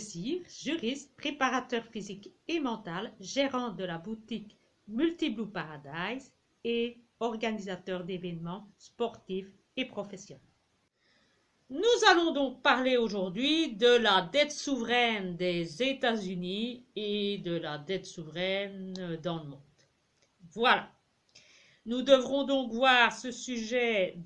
Dessir, juriste, préparateur physique et mental, gérant de la boutique Multiblue Paradise et organisateur d'événements sportifs et professionnels. Nous allons donc parler aujourd'hui de la dette souveraine des États-Unis et de la dette souveraine dans le monde. Voilà. Nous devrons donc voir ce sujet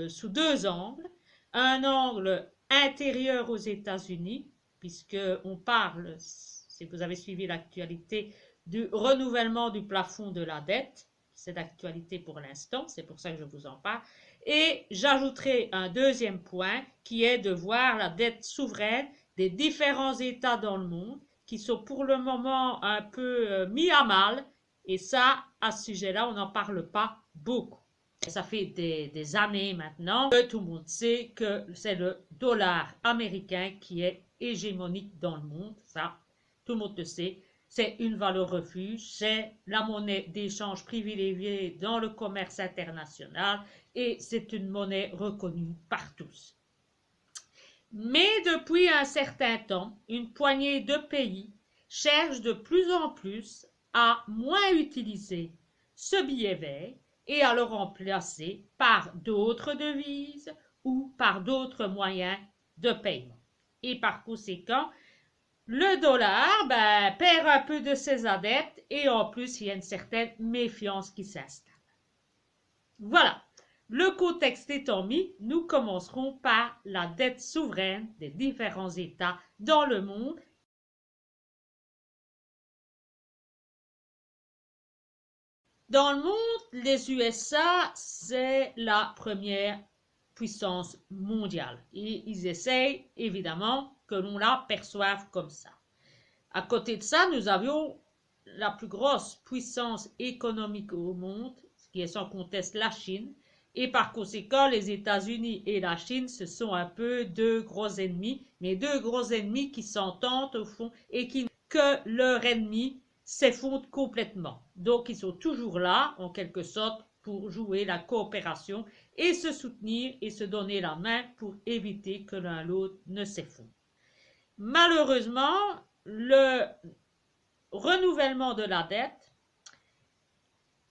sous deux angles. Un angle intérieur aux États-Unis, puisqu'on parle, si vous avez suivi l'actualité, du renouvellement du plafond de la dette. C'est d'actualité pour l'instant, c'est pour ça que je vous en parle. Et j'ajouterai un deuxième point qui est de voir la dette souveraine des différents États dans le monde qui sont pour le moment un peu mis à mal. Et ça, à ce sujet-là, on n'en parle pas beaucoup. Ça fait des années maintenant que tout le monde sait que c'est le dollar américain qui est hégémonique dans le monde. Ça, tout le monde le sait. C'est une valeur refuge, c'est la monnaie d'échange privilégiée dans le commerce international et c'est une monnaie reconnue par tous. Mais depuis un certain temps, une poignée de pays cherchent de plus en plus à moins utiliser ce billet vert et à le remplacer par d'autres devises ou par d'autres moyens de paiement. Et par conséquent, le dollar perd un peu de ses adeptes et en plus, il y a une certaine méfiance qui s'installe. Voilà. Le contexte étant mis, nous commencerons par la dette souveraine des différents États dans le monde. Dans le monde, les USA, c'est la première puissance mondiale. Et ils essayent, évidemment, que l'on la perçoive comme ça. À côté de ça, nous avions la plus grosse puissance économique au monde, ce qui est sans conteste la Chine. Et par conséquent, les États-Unis et la Chine, ce sont un peu deux gros ennemis, mais deux gros ennemis qui s'entendent au fond et qui que leur ennemi s'effondre complètement. Donc, ils sont toujours là, en quelque sorte, pour jouer la coopération et se soutenir et se donner la main pour éviter que l'un l'autre ne s'effondre. Malheureusement, le renouvellement de la dette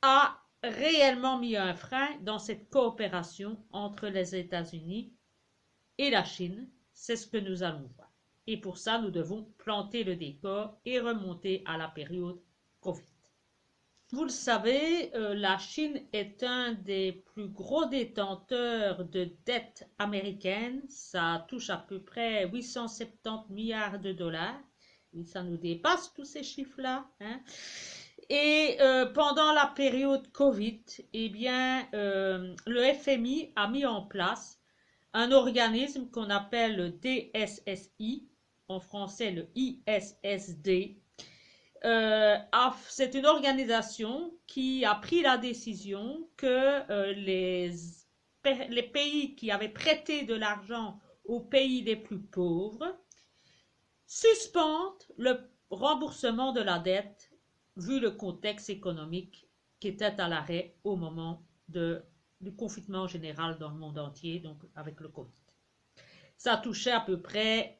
a réellement mis un frein dans cette coopération entre les États-Unis et la Chine. C'est ce que nous allons voir. Et pour ça, nous devons planter le décor et remonter à la période Covid. Vous le savez, la Chine est un des plus gros détenteurs de dettes américaines. Ça touche à peu près 870 milliards de dollars. Et ça nous dépasse tous ces chiffres-là. Hein. Et pendant la période Covid, eh bien, le FMI a mis en place un organisme qu'on appelle le DSSI, en français le ISSD. C'est une organisation qui a pris la décision que les pays qui avaient prêté de l'argent aux pays les plus pauvres suspendent le remboursement de la dette vu le contexte économique qui était à l'arrêt au moment du confinement général dans le monde entier, donc avec le Covid. Ça touchait à peu près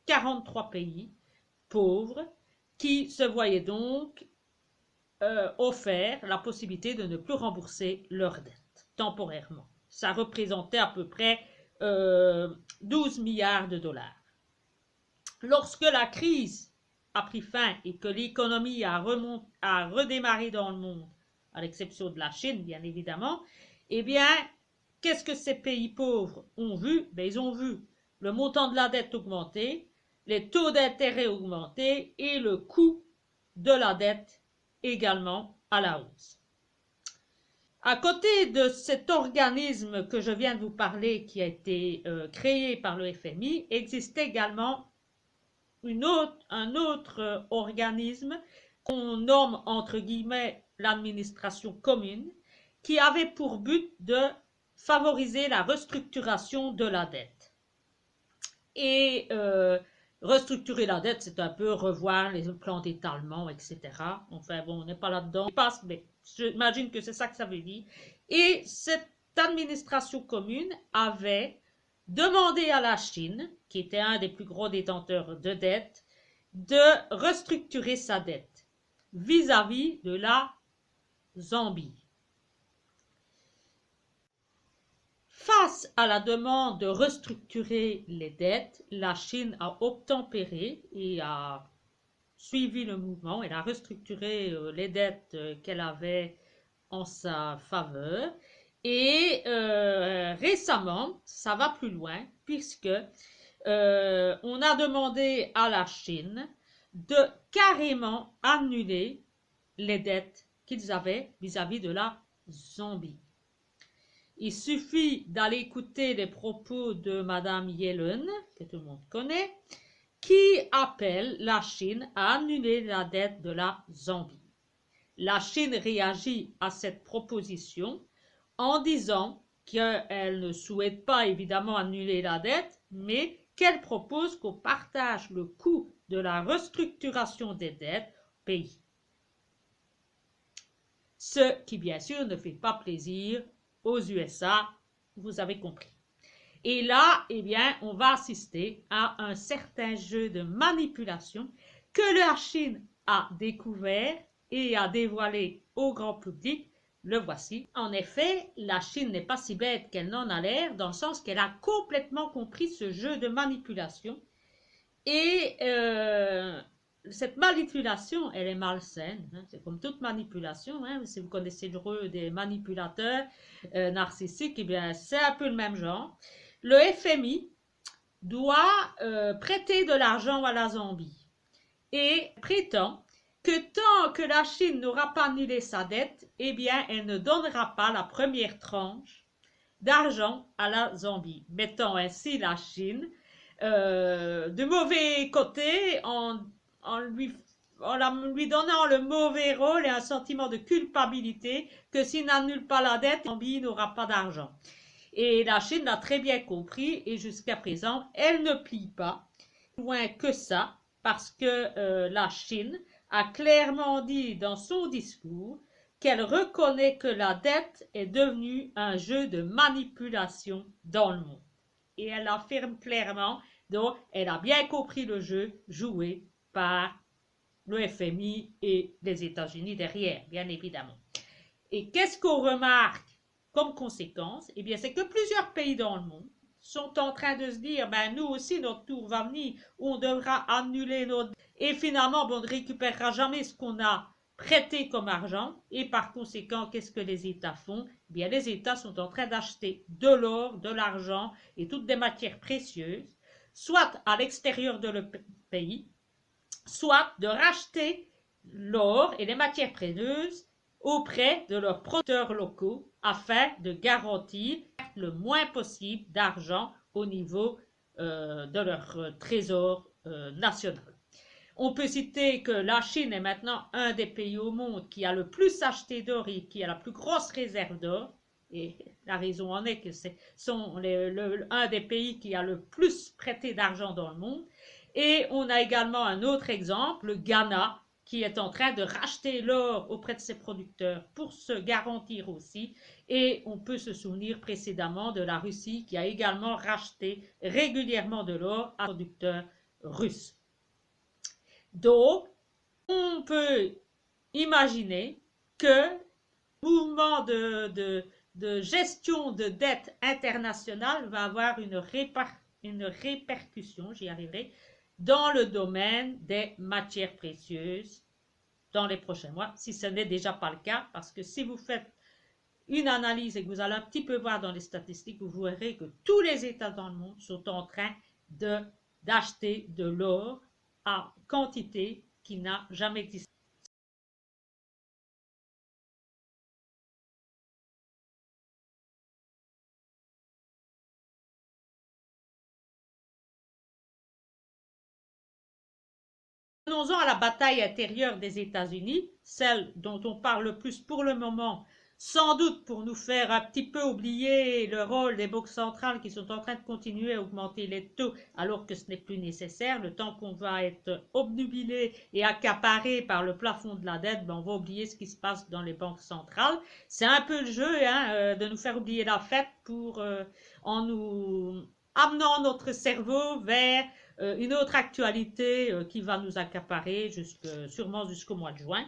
43 pays pauvres qui se voyaient donc offert la possibilité de ne plus rembourser leurs dettes temporairement. Ça représentait à peu près 12 milliards de dollars. Lorsque la crise a pris fin et que l'économie a redémarré dans le monde, à l'exception de la Chine, bien évidemment, eh bien, qu'est-ce que ces pays pauvres ont vu? Ils ont vu le montant de la dette augmenter, les taux d'intérêt augmenter et le coût de la dette également à la hausse. À côté de cet organisme que je viens de vous parler qui a été créé par le FMI, existe également un autre organisme qu'on nomme entre guillemets l'administration commune, qui avait pour but de favoriser la restructuration de la dette. Et restructurer la dette, c'est un peu revoir les plans d'étalement, etc. Enfin bon, on n'est pas là-dedans, mais j'imagine que c'est ça que ça veut dire. Et cette administration commune avait demandé à la Chine, qui était un des plus gros détenteurs de dettes, de restructurer sa dette vis-à-vis de la Zambie. Face à la demande de restructurer les dettes, la Chine a obtempéré et a suivi le mouvement. Elle a restructuré les dettes qu'elle avait en sa faveur. Et récemment, ça va plus loin, puisque on a demandé à la Chine de carrément annuler les dettes qu'ils avaient vis-à-vis de la Zambie. Il suffit d'aller écouter les propos de Madame Yellen, que tout le monde connaît, qui appelle la Chine à annuler la dette de la Zambie. La Chine réagit à cette proposition en disant qu'elle ne souhaite pas évidemment annuler la dette, mais qu'elle propose qu'on partage le coût de la restructuration des dettes au pays. Ce qui bien sûr ne fait pas plaisir aux USA, vous avez compris. Et là, eh bien, on va assister à un certain jeu de manipulation que la Chine a découvert et a dévoilé au grand public. Le voici. En effet, la Chine n'est pas si bête qu'elle n'en a l'air, dans le sens qu'elle a complètement compris ce jeu de manipulation. Et cette manipulation, elle est malsaine. Hein. C'est comme toute manipulation. Hein. Si vous connaissez le jeu des manipulateurs narcissiques, eh bien, c'est un peu le même genre. Le FMI doit prêter de l'argent à la Zambie et prétend que tant que la Chine n'aura pas annulé sa dette, eh bien, elle ne donnera pas la première tranche d'argent à la Zambie, mettant ainsi la Chine de mauvais côté en lui donnant le mauvais rôle et un sentiment de culpabilité que s'il n'annule pas la dette, la Zambie n'aura pas d'argent. Et la Chine l'a très bien compris et jusqu'à présent, elle ne plie pas loin que ça parce que la Chine a clairement dit dans son discours qu'elle reconnaît que la dette est devenue un jeu de manipulation dans le monde. Et elle affirme clairement, donc elle a bien compris le jeu joué par le FMI et les États-Unis derrière, bien évidemment. Et qu'est-ce qu'on remarque comme conséquence? Eh bien, c'est que plusieurs pays dans le monde sont en train de se dire, ben nous aussi, notre tour va venir, on devra annuler notre... Et finalement, on ne récupérera jamais ce qu'on a prêté comme argent. Et par conséquent, qu'est-ce que les États font? Eh bien, les États sont en train d'acheter de l'or, de l'argent et toutes des matières précieuses, soit à l'extérieur de le pays, soit de racheter l'or et les matières précieuses auprès de leurs producteurs locaux afin de garantir le moins possible d'argent au niveau de leur trésor national. On peut citer que la Chine est maintenant un des pays au monde qui a le plus acheté d'or et qui a la plus grosse réserve d'or. Et la raison en est que c'est un des pays qui a le plus prêté d'argent dans le monde. Et on a également un autre exemple, le Ghana, qui est en train de racheter l'or auprès de ses producteurs pour se garantir aussi. Et on peut se souvenir précédemment de la Russie qui a également racheté régulièrement de l'or à producteurs russes. Donc, on peut imaginer que le mouvement de gestion de dette internationale va avoir une répercussion, j'y arriverai, dans le domaine des matières précieuses dans les prochains mois, si ce n'est déjà pas le cas, parce que si vous faites une analyse et que vous allez un petit peu voir dans les statistiques, vous verrez que tous les États dans le monde sont en train d'acheter de l'or à quantité qui n'a jamais existé. Venons-en à la bataille intérieure des États-Unis, celle dont on parle le plus pour le moment, sans doute pour nous faire un petit peu oublier le rôle des banques centrales qui sont en train de continuer à augmenter les taux alors que ce n'est plus nécessaire. Le temps qu'on va être obnubilé et accaparé par le plafond de la dette, ben on va oublier ce qui se passe dans les banques centrales. C'est un peu le jeu de nous faire oublier la fête en nous amenant notre cerveau vers une autre actualité qui va nous accaparer sûrement jusqu'au mois de juin,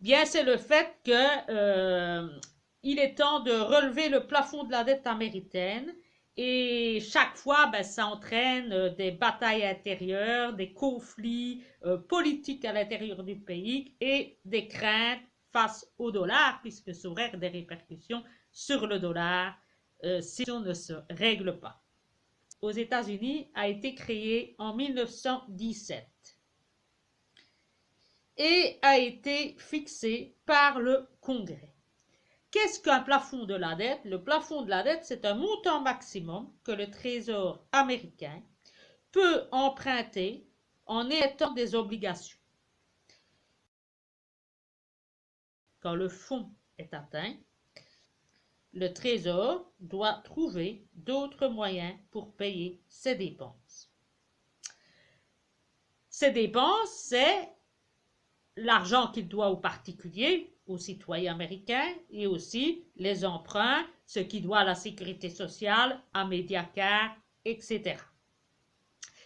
bien c'est le fait que il est temps de relever le plafond de la dette américaine et chaque fois ça entraîne des batailles intérieures, des conflits politiques à l'intérieur du pays et des craintes face au dollar puisque ça aurait des répercussions sur le dollar si on ne se règle pas. Aux États-Unis a été créé en 1917 et a été fixé par le Congrès. Qu'est-ce qu'un plafond de la dette? Le plafond de la dette, c'est un montant maximum que le Trésor américain peut emprunter en émettant des obligations. Quand le fonds est atteint, le Trésor doit trouver d'autres moyens pour payer ses dépenses. Ces dépenses, c'est l'argent qu'il doit aux particuliers, aux citoyens américains, et aussi les emprunts, ce qu'il doit à la sécurité sociale, à Mediacare, etc.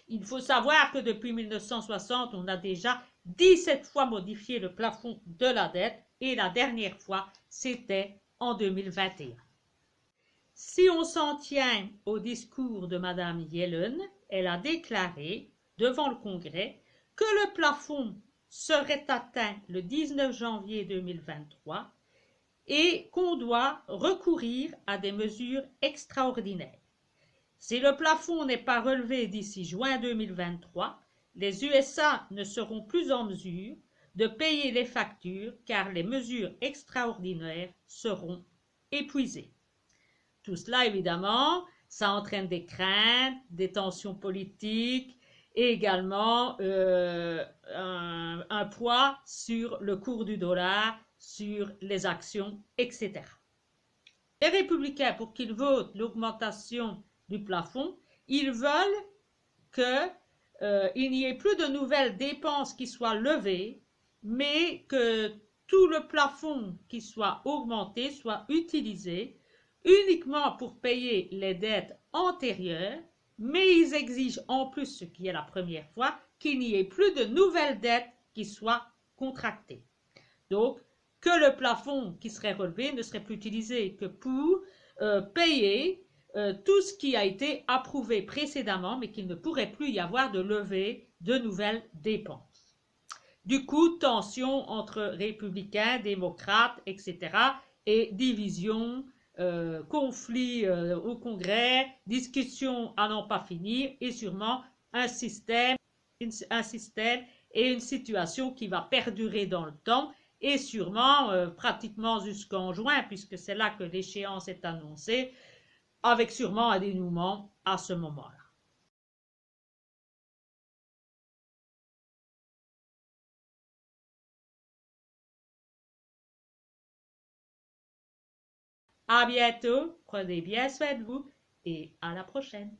Il faut savoir que depuis 1960, on a déjà 17 fois modifié le plafond de la dette, et la dernière fois, c'était en 2021. Si on s'en tient au discours de Mme Yellen, elle a déclaré devant le Congrès que le plafond serait atteint le 19 janvier 2023 et qu'on doit recourir à des mesures extraordinaires. Si le plafond n'est pas relevé d'ici juin 2023, les USA ne seront plus en mesure de payer les factures car les mesures extraordinaires seront épuisées. Tout cela, évidemment, ça entraîne des craintes, des tensions politiques et également un poids sur le cours du dollar, sur les actions, etc. Les républicains, pour qu'ils votent l'augmentation du plafond, ils veulent qu'il n'y ait plus de nouvelles dépenses qui soient levées, mais que tout le plafond qui soit augmenté soit utilisé uniquement pour payer les dettes antérieures, mais ils exigent en plus, ce qui est la première fois, qu'il n'y ait plus de nouvelles dettes qui soient contractées. Donc, que le plafond qui serait relevé ne serait plus utilisé que pour payer tout ce qui a été approuvé précédemment, mais qu'il ne pourrait plus y avoir de levée de nouvelles dépenses. Du coup, tension entre républicains, démocrates, etc., et division, conflit au Congrès, discussion à n'en pas finir, et sûrement un système et une situation qui va perdurer dans le temps, et sûrement pratiquement jusqu'en juin, puisque c'est là que l'échéance est annoncée, avec sûrement un dénouement à ce moment-là. À bientôt, prenez bien soin de vous et à la prochaine.